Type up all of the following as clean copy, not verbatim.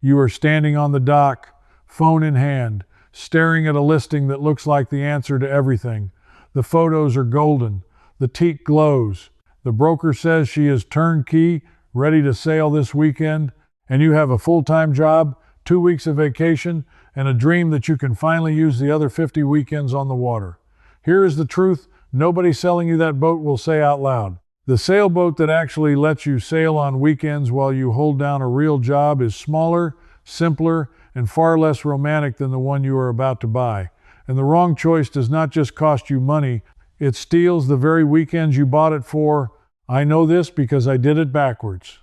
You are standing on the dock, phone in hand, staring at a listing that looks like the answer to everything. The photos are golden. The teak glows. The broker says she is turnkey, ready to sail this weekend, and you have a full-time job, 2 weeks of vacation, and a dream that you can finally use the other 50 weekends on the water. Here is the truth nobody selling you that boat will say out loud. The sailboat that actually lets you sail on weekends while you hold down a real job is smaller, simpler, and far less romantic than the one you are about to buy. And the wrong choice does not just cost you money, it steals the very weekends you bought it for. I know this because I did it backwards.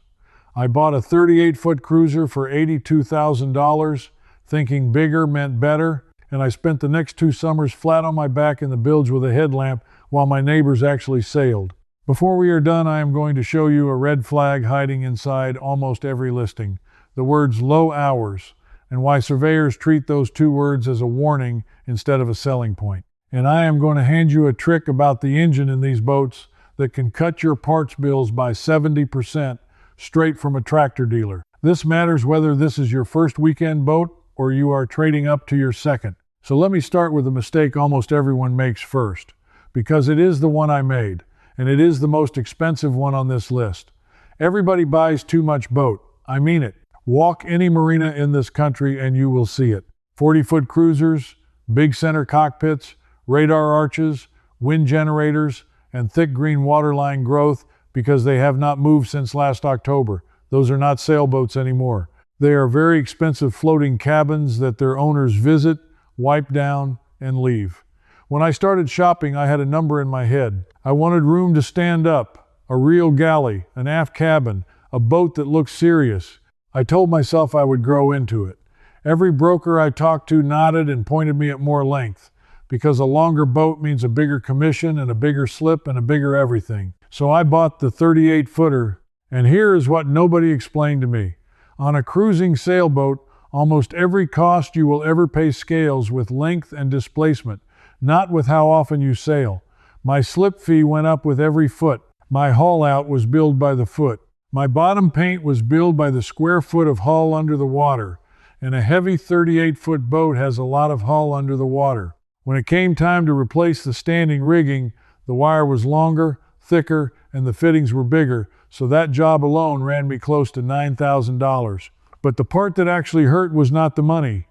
I bought a 38-foot cruiser for $82,000, thinking bigger meant better, and I spent the next 2 summers flat on my back in the bilge with a headlamp while my neighbors actually sailed. Before we are done, I am going to show you a red flag hiding inside almost every listing. The words low hours, and why surveyors treat those 2 words as a warning instead of a selling point. And I am going to hand you a trick about the engine in these boats that can cut your parts bills by 70% straight from a tractor dealer. This matters whether this is your first weekend boat or you are trading up to your second. So let me start with the mistake almost everyone makes first, because it is the one I made, and it is the most expensive one on this list. Everybody buys too much boat. I mean it. Walk any marina in this country and you will see it. 40-foot cruisers, big center cockpits, radar arches, wind generators, and thick green waterline growth because they have not moved since last October. Those are not sailboats anymore. They are very expensive floating cabins that their owners visit, wipe down, and leave. When I started shopping, I had a number in my head. I wanted room to stand up, a real galley, an aft cabin, a boat that looked serious. I told myself I would grow into it. Every broker I talked to nodded and pointed me at more length, because a longer boat means a bigger commission and a bigger slip and a bigger everything. So I bought the 38-footer, and here is what nobody explained to me. On a cruising sailboat, almost every cost you will ever pay scales with length and displacement, not with how often you sail. My slip fee went up with every foot. My haul out was billed by the foot. My bottom paint was billed by the square foot of hull under the water, and a heavy 38-foot boat has a lot of hull under the water. When it came time to replace the standing rigging, the wire was longer, thicker, and the fittings were bigger, so that job alone ran me close to $9,000. But the part that actually hurt was not the money.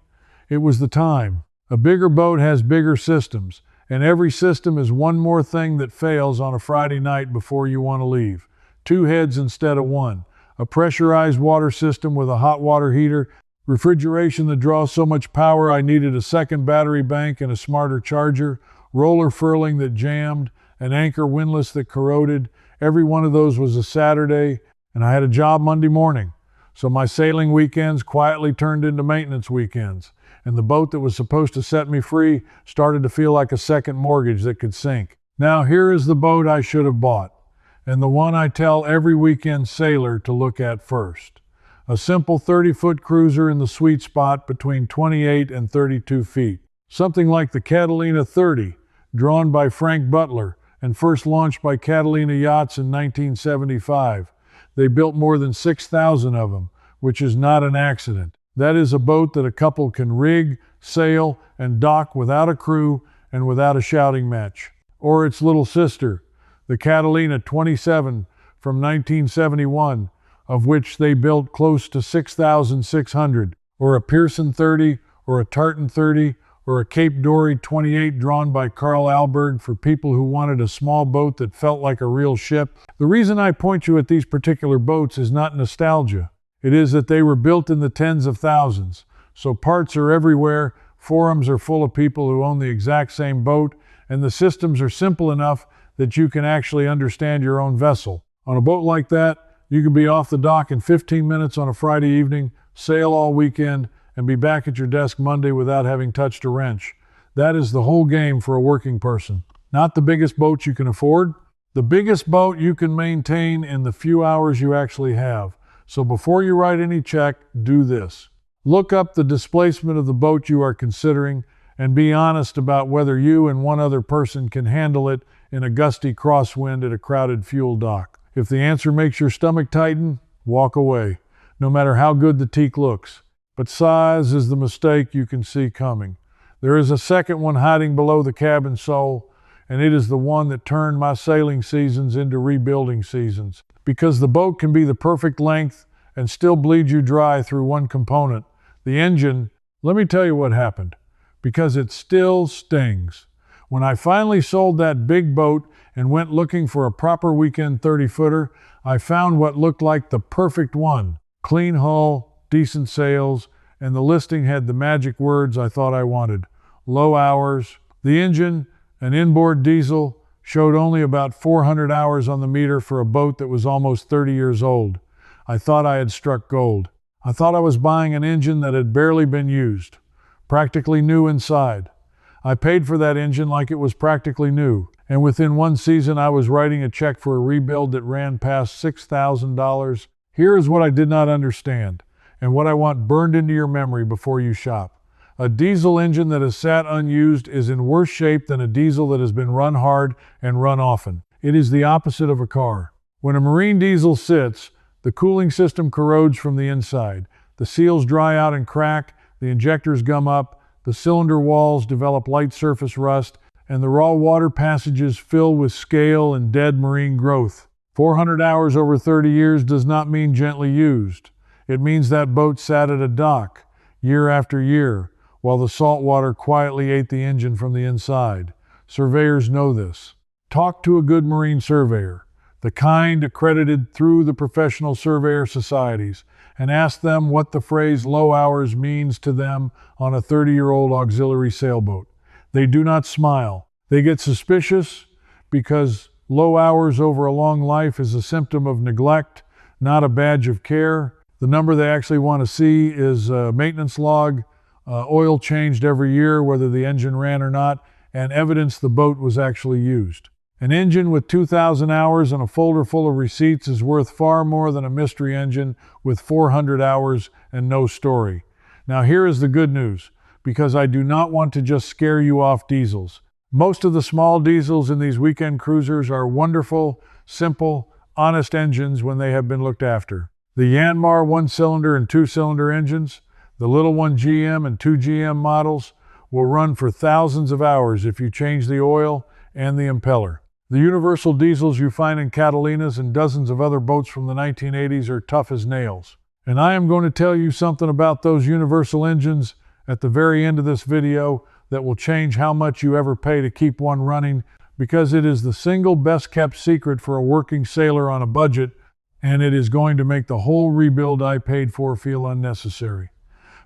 It was the time. A bigger boat has bigger systems, and every system is one more thing that fails on a Friday night before you want to leave. 2 heads instead of 1. A pressurized water system with a hot water heater, refrigeration that draws so much power I needed a second battery bank and a smarter charger, roller furling that jammed, an anchor windlass that corroded. Every one of those was a Saturday, and I had a job Monday morning. So my sailing weekends quietly turned into maintenance weekends, and the boat that was supposed to set me free started to feel like a second mortgage that could sink. Now here is the boat I should have bought, and the one I tell every weekend sailor to look at first. A simple 30-foot cruiser in the sweet spot between 28 and 32 feet. Something like the Catalina 30, drawn by Frank Butler, and first launched by Catalina Yachts in 1975. They built more than 6,000 of them, which is not an accident. That is a boat that a couple can rig, sail, and dock without a crew and without a shouting match. Or its little sister, the Catalina 27 from 1971, of which they built close to 6,600, or a Pearson 30, or a Tartan 30, or a Cape Dory 28 drawn by Carl Alberg for people who wanted a small boat that felt like a real ship. The reason I point you at these particular boats is not nostalgia. It is that they were built in the tens of thousands. So parts are everywhere, forums are full of people who own the exact same boat, and the systems are simple enough that you can actually understand your own vessel. On a boat like that, you can be off the dock in 15 minutes on a Friday evening, sail all weekend, and be back at your desk Monday without having touched a wrench. That is the whole game for a working person. Not the biggest boat you can afford, the biggest boat you can maintain in the few hours you actually have. So before you write any check, do this. Look up the displacement of the boat you are considering and be honest about whether you and one other person can handle it in a gusty crosswind at a crowded fuel dock. If the answer makes your stomach tighten, walk away, no matter how good the teak looks. But size is the mistake you can see coming. There is a second one hiding below the cabin sole, and it is the one that turned my sailing seasons into rebuilding seasons. Because the boat can be the perfect length and still bleed you dry through one component, the engine. Let me tell you what happened. Because it still stings. When I finally sold that big boat and went looking for a proper weekend 30-footer, I found what looked like the perfect one. Clean hull, decent sails, and the listing had the magic words I thought I wanted. Low hours. The engine, an inboard diesel, showed only about 400 hours on the meter for a boat that was almost 30 years old. I thought I had struck gold. I thought I was buying an engine that had barely been used. Practically new inside. I paid for that engine like it was practically new, and within one season I was writing a check for a rebuild that ran past $6,000. Here is what I did not understand, and what I want burned into your memory before you shop. A diesel engine that has sat unused is in worse shape than a diesel that has been run hard and run often. It is the opposite of a car. When a marine diesel sits, the cooling system corrodes from the inside. The seals dry out and crack, the injectors gum up, the cylinder walls develop light surface rust, and the raw water passages fill with scale and dead marine growth. 400 hours over 30 years does not mean gently used. It means that boat sat at a dock, year after year, while the salt water quietly ate the engine from the inside. Surveyors know this. Talk to a good marine surveyor, the kind accredited through the professional surveyor societies, and ask them what the phrase low hours means to them on a 30-year-old auxiliary sailboat. They do not smile. They get suspicious because low hours over a long life is a symptom of neglect, not a badge of care. The number they actually want to see is a maintenance log, oil changed every year, whether the engine ran or not, and evidence the boat was actually used. An engine with 2,000 hours and a folder full of receipts is worth far more than a mystery engine with 400 hours and no story. Now here is the good news, because I do not want to just scare you off diesels. Most of the small diesels in these weekend cruisers are wonderful, simple, honest engines when they have been looked after. The Yanmar 1-cylinder and 2-cylinder engines, the little 1 GM and 2 GM models, will run for thousands of hours if you change the oil and the impeller. The universal diesels you find in Catalinas and dozens of other boats from the 1980s are tough as nails. And I am going to tell you something about those universal engines at the very end of this video that will change how much you ever pay to keep one running, because it is the single best kept secret for a working sailor on a budget, and it is going to make the whole rebuild I paid for feel unnecessary.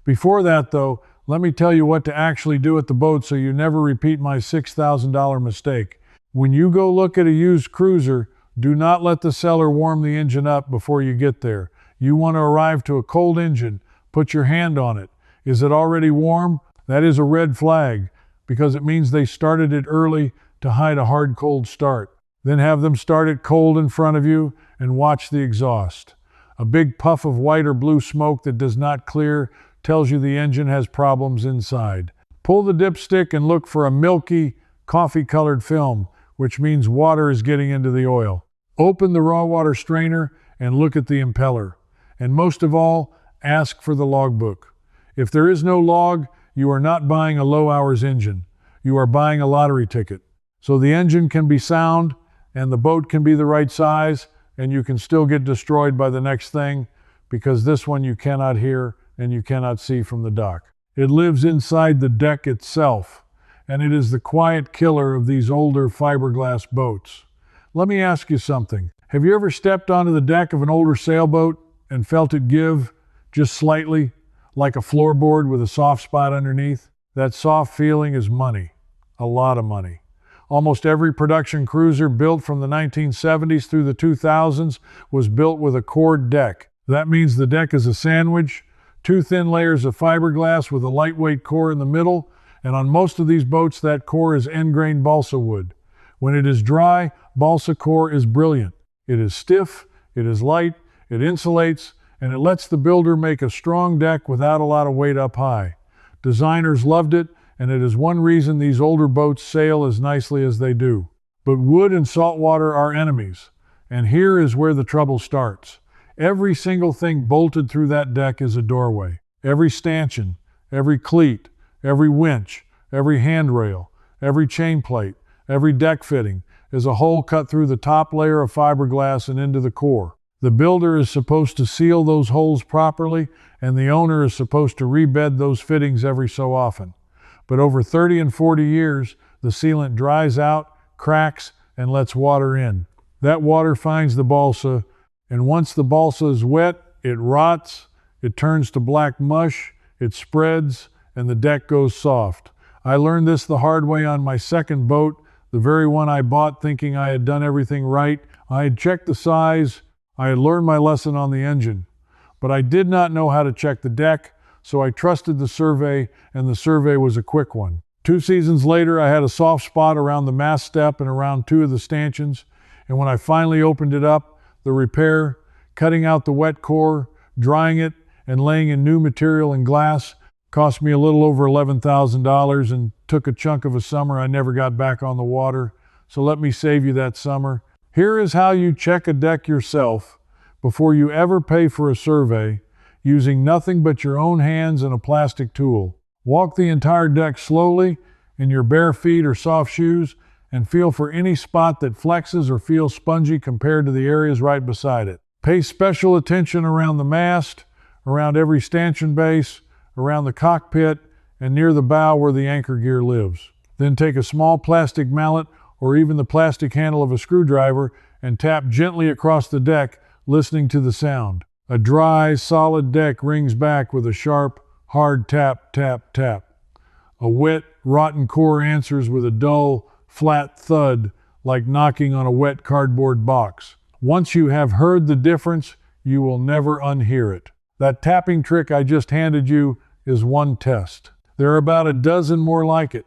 Before that though, let me tell you what to actually do at the boat so you never repeat my $6,000 mistake. When you go look at a used cruiser, do not let the seller warm the engine up before you get there. You want to arrive to a cold engine. Put your hand on it. Is it already warm? That is a red flag, because it means they started it early to hide a hard cold start. Then have them start it cold in front of you and watch the exhaust. A big puff of white or blue smoke that does not clear tells you the engine has problems inside. Pull the dipstick and look for a milky, coffee-colored film, which means water is getting into the oil. Open the raw water strainer and look at the impeller. And most of all, ask for the logbook. If there is no log, you are not buying a low hours engine. You are buying a lottery ticket. So the engine can be sound, and the boat can be the right size, and you can still get destroyed by the next thing, because this one you cannot hear and you cannot see from the dock. It lives inside the deck itself, and it is the quiet killer of these older fiberglass boats. Let me ask you something. Have you ever stepped onto the deck of an older sailboat and felt it give, just slightly, like a floorboard with a soft spot underneath? That soft feeling is money. A lot of money. Almost every production cruiser built from the 1970s through the 2000s was built with a cored deck. That means the deck is a sandwich, two thin layers of fiberglass with a lightweight core in the middle, and on most of these boats that core is end-grain balsa wood. When it is dry, balsa core is brilliant. It is stiff, it is light, it insulates, and it lets the builder make a strong deck without a lot of weight up high. Designers loved it, and it is one reason these older boats sail as nicely as they do. But wood and salt water are enemies, and here is where the trouble starts. Every single thing bolted through that deck is a doorway. Every stanchion, every cleat, every winch, every handrail, every chain plate, every deck fitting is a hole cut through the top layer of fiberglass and into the core. The builder is supposed to seal those holes properly, and the owner is supposed to rebed those fittings every so often. But over 30 and 40 years, the sealant dries out, cracks, and lets water in. That water finds the balsa, and once the balsa is wet, it rots, it turns to black mush, it spreads, and the deck goes soft. I learned this the hard way on my second boat, the very one I bought thinking I had done everything right. I had checked the size, I had learned my lesson on the engine. But I did not know how to check the deck, so I trusted the survey, and the survey was a quick one. 2 seasons later, I had a soft spot around the mast step and around 2 of the stanchions, and when I finally opened it up, the repair, cutting out the wet core, drying it, and laying in new material and glass cost me a little over $11,000 and took a chunk of a summer I never got back on the water, so let me save you that summer. Here is how you check a deck yourself before you ever pay for a survey, using nothing but your own hands and a plastic tool. Walk the entire deck slowly in your bare feet or soft shoes and feel for any spot that flexes or feels spongy compared to the areas right beside it. Pay special attention around the mast, around every stanchion base, around the cockpit, and near the bow where the anchor gear lives. Then take a small plastic mallet or even the plastic handle of a screwdriver and tap gently across the deck, listening to the sound. A dry, solid deck rings back with a sharp, hard tap, tap, tap. A wet, rotten core answers with a dull, flat thud like knocking on a wet cardboard box. Once you have heard the difference, you will never unhear it. That tapping trick I just handed you is one test. There are about a dozen more like it,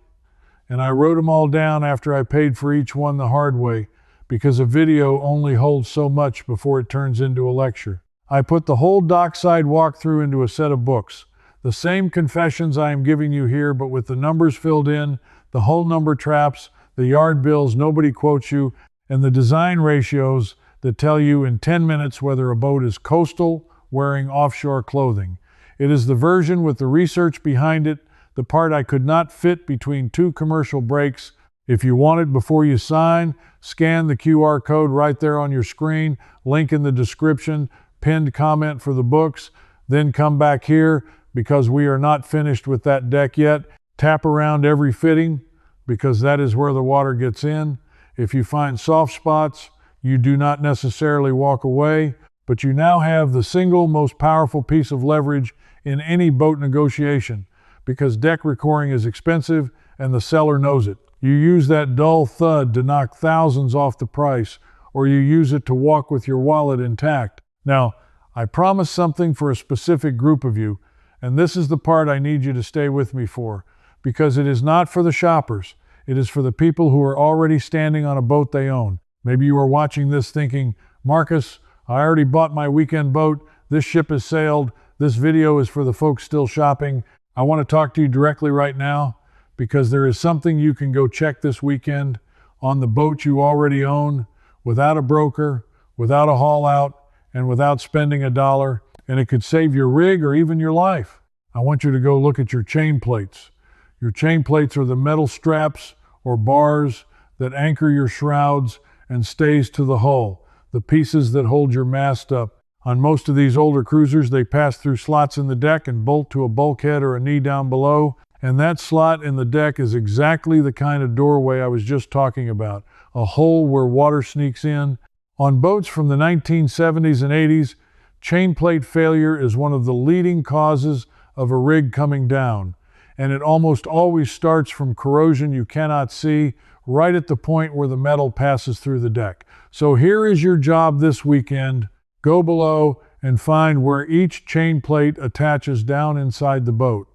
and I wrote them all down after I paid for each one the hard way, because a video only holds so much before it turns into a lecture. I put the whole dockside walkthrough into a set of books. The same confessions I am giving you here, but with the numbers filled in, the hull number traps, the yard bills nobody quotes you, and the design ratios that tell you in 10 minutes whether a boat is coastal, wearing offshore clothing. It is the version with the research behind it, the part I could not fit between 2 commercial breaks. If you want it before you sign, scan the QR code right there on your screen, link in the description, pinned comment for the books, then come back here because we are not finished with that deck yet. Tap around every fitting because that is where the water gets in. If you find soft spots, you do not necessarily walk away, but you now have the single most powerful piece of leverage in any boat negotiation because deck recoring is expensive and the seller knows it. You use that dull thud to knock thousands off the price, or you use it to walk with your wallet intact. Now, I promise something for a specific group of you, and this is the part I need you to stay with me for, because it is not for the shoppers. It is for the people who are already standing on a boat they own. Maybe you are watching this thinking, Marcus, I already bought my weekend boat. This ship has sailed. This video is for the folks still shopping. I want to talk to you directly right now because there is something you can go check this weekend on the boat you already own without a broker, without a haul out, and without spending $1, and it could save your rig or even your life. I want you to go look at your chain plates. Your chain plates are the metal straps or bars that anchor your shrouds and stays to the hull, the pieces that hold your mast up. On most of these older cruisers, they pass through slots in the deck and bolt to a bulkhead or a knee down below, and that slot in the deck is exactly the kind of doorway I was just talking about, a hole where water sneaks in. On boats from the 1970s and 80s, chain plate failure is one of the leading causes of a rig coming down, and it almost always starts from corrosion you cannot see, right at the point where the metal passes through the deck. So here is your job this weekend. Go below and find where each chain plate attaches down inside the boat.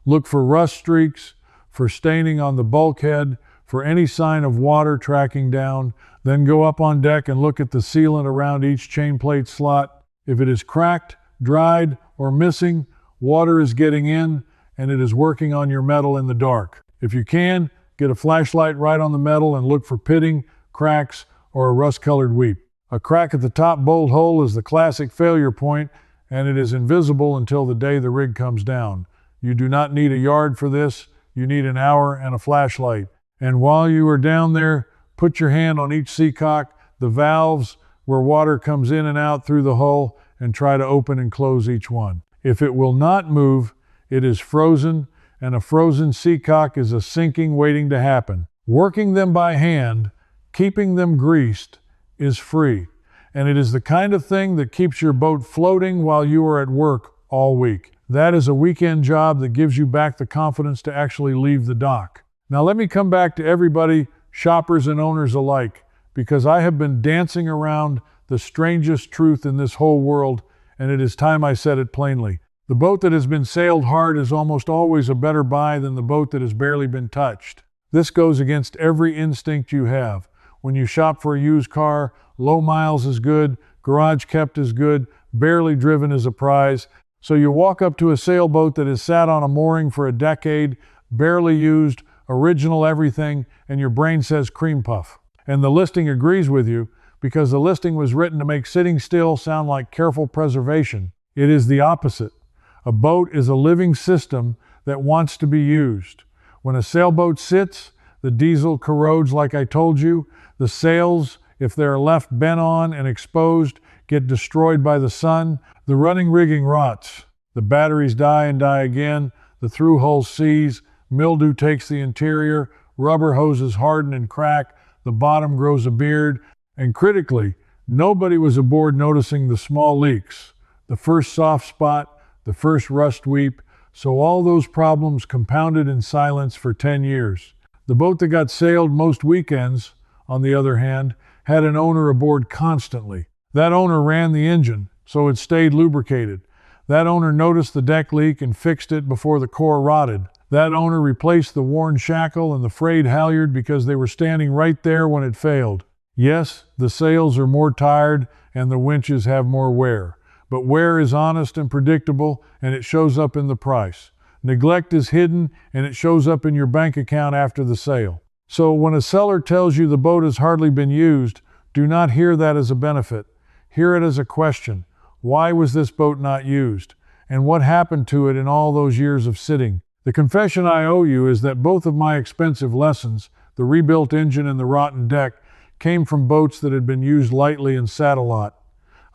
Look for rust streaks, for staining on the bulkhead, for any sign of water tracking down. Then go up on deck and look at the sealant around each chain plate slot. If it is cracked, dried, or missing, water is getting in and it is working on your metal in the dark. If you can, get a flashlight right on the metal and look for pitting, cracks, or a rust-colored weep. A crack at the top bolt hole is the classic failure point, and it is invisible until the day the rig comes down. You do not need a yard for this. You need an hour and a flashlight. And while you are down there, put your hand on each seacock, the valves where water comes in and out through the hull, and try to open and close each one. If it will not move, it is frozen, and a frozen seacock is a sinking waiting to happen. Working them by hand, keeping them greased, is free, and it is the kind of thing that keeps your boat floating while you are at work all week. That is a weekend job that gives you back the confidence to actually leave the dock. Now let me come back to everybody, shoppers and owners alike, because I have been dancing around the strangest truth in this whole world, and it is time I said it plainly. The boat that has been sailed hard is almost always a better buy than the boat that has barely been touched. This goes against every instinct you have. When you shop for a used car, low miles is good, garage kept is good, barely driven is a prize. So you walk up to a sailboat that has sat on a mooring for a decade, barely used, original everything, and your brain says cream puff. And the listing agrees with you, because the listing was written to make sitting still sound like careful preservation. It is the opposite. A boat is a living system that wants to be used. When a sailboat sits, the diesel corrodes like I told you. The sails, if they are left bent on and exposed, get destroyed by the sun. The running rigging rots. The batteries die and die again. The through hull seize. Mildew takes the interior. Rubber hoses harden and crack. The bottom grows a beard. And critically, nobody was aboard noticing the small leaks, the first soft spot, the first rust weep, so all those problems compounded in silence for 10 years. The boat that got sailed most weekends, on the other hand, had an owner aboard constantly. That owner ran the engine, so it stayed lubricated. That owner noticed the deck leak and fixed it before the core rotted. That owner replaced the worn shackle and the frayed halyard because they were standing right there when it failed. Yes, the sails are more tired and the winches have more wear. But wear is honest and predictable, and it shows up in the price. Neglect is hidden, and it shows up in your bank account after the sale. So when a seller tells you the boat has hardly been used, do not hear that as a benefit. Hear it as a question. Why was this boat not used? And what happened to it in all those years of sitting? The confession I owe you is that both of my expensive lessons, the rebuilt engine and the rotten deck, came from boats that had been used lightly and sat a lot.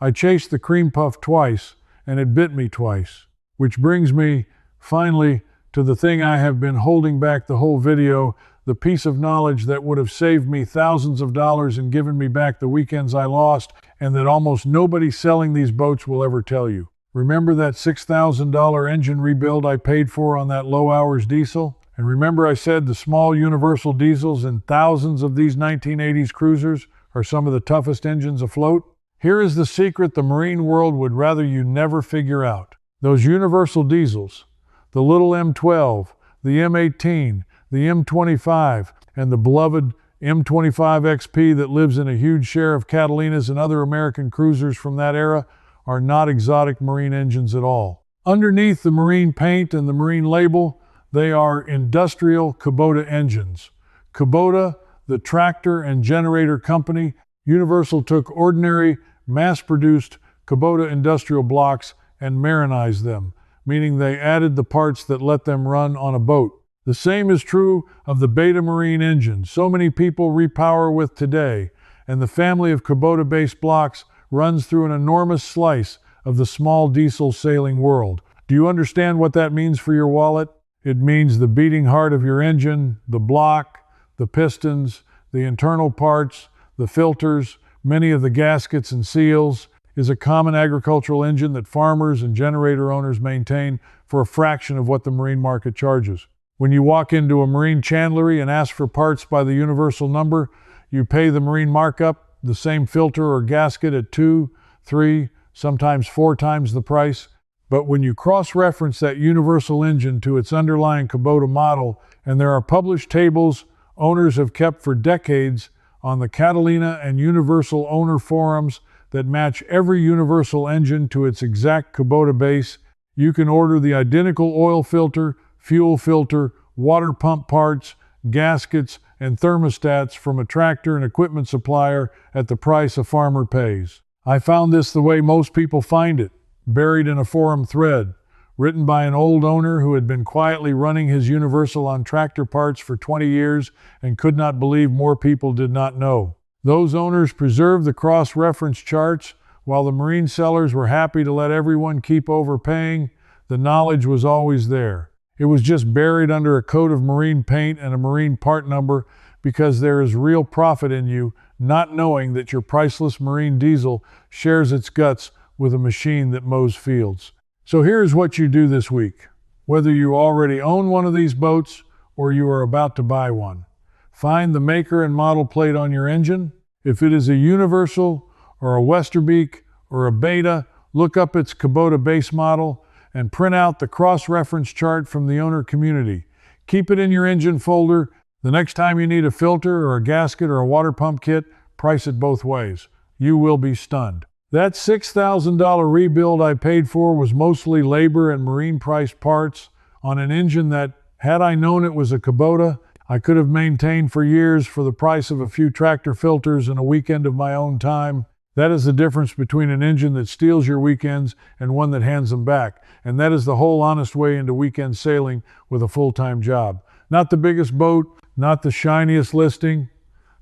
I chased the cream puff twice, and it bit me twice. Which brings me, finally, to the thing I have been holding back the whole video, the piece of knowledge that would have saved me thousands of dollars and given me back the weekends I lost, and that almost nobody selling these boats will ever tell you. Remember that $6,000 engine rebuild I paid for on that low-hours diesel? And remember I said the small universal diesels in thousands of these 1980s cruisers are some of the toughest engines afloat? Here is the secret the marine world would rather you never figure out. Those universal diesels, the little M12, the M18, the M25, and the beloved M25 XP that lives in a huge share of Catalinas and other American cruisers from that era, are not exotic marine engines at all. Underneath the marine paint and the marine label, they are industrial Kubota engines. Kubota, the tractor and generator company, Universal took ordinary, mass-produced Kubota industrial blocks and marinized them, meaning they added the parts that let them run on a boat. The same is true of the Beta Marine engine so many people repower with today, and the family of Kubota-based blocks runs through an enormous slice of the small diesel sailing world. Do you understand what that means for your wallet? It means the beating heart of your engine, the block, the pistons, the internal parts, the filters, many of the gaskets and seals, is a common agricultural engine that farmers and generator owners maintain for a fraction of what the marine market charges. When you walk into a marine chandlery and ask for parts by the universal number, you pay the marine markup, the same filter or gasket at 2, 3, sometimes 4 times the price. But when you cross-reference that universal engine to its underlying Kubota model, and there are published tables owners have kept for decades on the Catalina and Universal owner forums that match every universal engine to its exact Kubota base, you can order the identical oil filter, fuel filter, water pump parts, gaskets, and thermostats from a tractor and equipment supplier at the price a farmer pays. I found this the way most people find it, buried in a forum thread, written by an old owner who had been quietly running his Universal on tractor parts for 20 years and could not believe more people did not know. Those owners preserved the cross-reference charts, while the marine sellers were happy to let everyone keep overpaying. The knowledge was always there. It was just buried under a coat of marine paint and a marine part number, because there is real profit in you not knowing that your priceless marine diesel shares its guts with a machine that mows fields. So here's what you do this week. Whether you already own one of these boats or you are about to buy one, find the maker and model plate on your engine. If it is a Universal or a Westerbeek or a Beta, look up its Kubota base model and print out the cross-reference chart from the owner community. Keep it in your engine folder. The next time you need a filter or a gasket or a water pump kit, price it both ways. You will be stunned. That $6,000 rebuild I paid for was mostly labor and marine priced parts on an engine that, had I known it was a Kubota, I could have maintained for years for the price of a few tractor filters and a weekend of my own time. That is the difference between an engine that steals your weekends and one that hands them back. And that is the whole honest way into weekend sailing with a full-time job. Not the biggest boat, not the shiniest listing,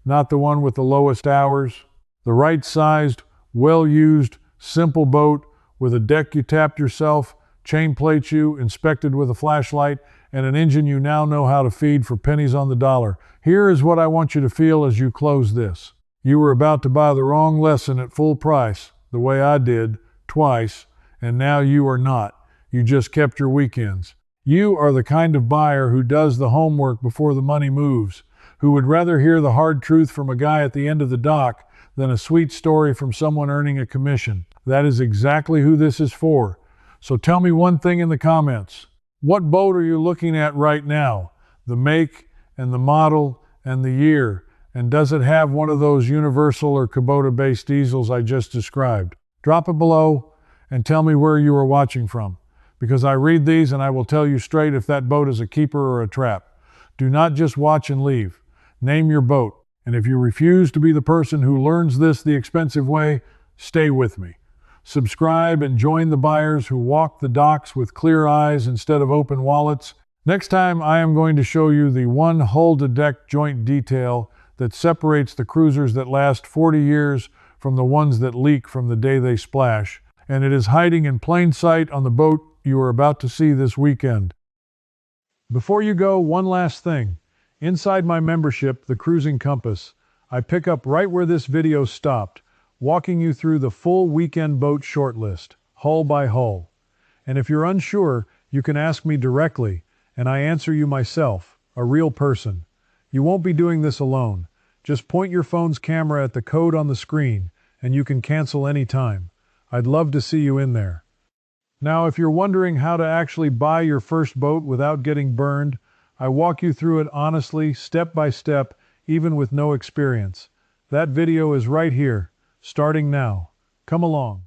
not the one with the lowest hours. The right-sized, well-used, simple boat with a deck you tapped yourself, chain plates you, inspected with a flashlight, and an engine you now know how to feed for pennies on the dollar. Here is what I want you to feel as you close this. You were about to buy the wrong lesson at full price, the way I did, twice, and now you are not. You just kept your weekends. You are the kind of buyer who does the homework before the money moves, who would rather hear the hard truth from a guy at the end of the dock than a sweet story from someone earning a commission. That is exactly who this is for. So tell me one thing in the comments. What boat are you looking at right now? The make and the model and the year. And does it have one of those Universal or Kubota-based diesels I just described? Drop it below and tell me where you are watching from, because I read these and I will tell you straight if that boat is a keeper or a trap. Do not just watch and leave. Name your boat. And if you refuse to be the person who learns this the expensive way, stay with me. Subscribe and join the buyers who walk the docks with clear eyes instead of open wallets. Next time, I am going to show you the one hull-to-deck joint detail that separates the cruisers that last 40 years from the ones that leak from the day they splash. And it is hiding in plain sight on the boat you are about to see this weekend. Before you go, one last thing. Inside my membership, the Cruising Compass, I pick up right where this video stopped, walking you through the full weekend boat shortlist, hull by hull. And if you're unsure, you can ask me directly, and I answer you myself, a real person. You won't be doing this alone. Just point your phone's camera at the code on the screen, and you can cancel anytime. I'd love to see you in there. Now, if you're wondering how to actually buy your first boat without getting burned, I walk you through it honestly, step by step, even with no experience. That video is right here, starting now. Come along.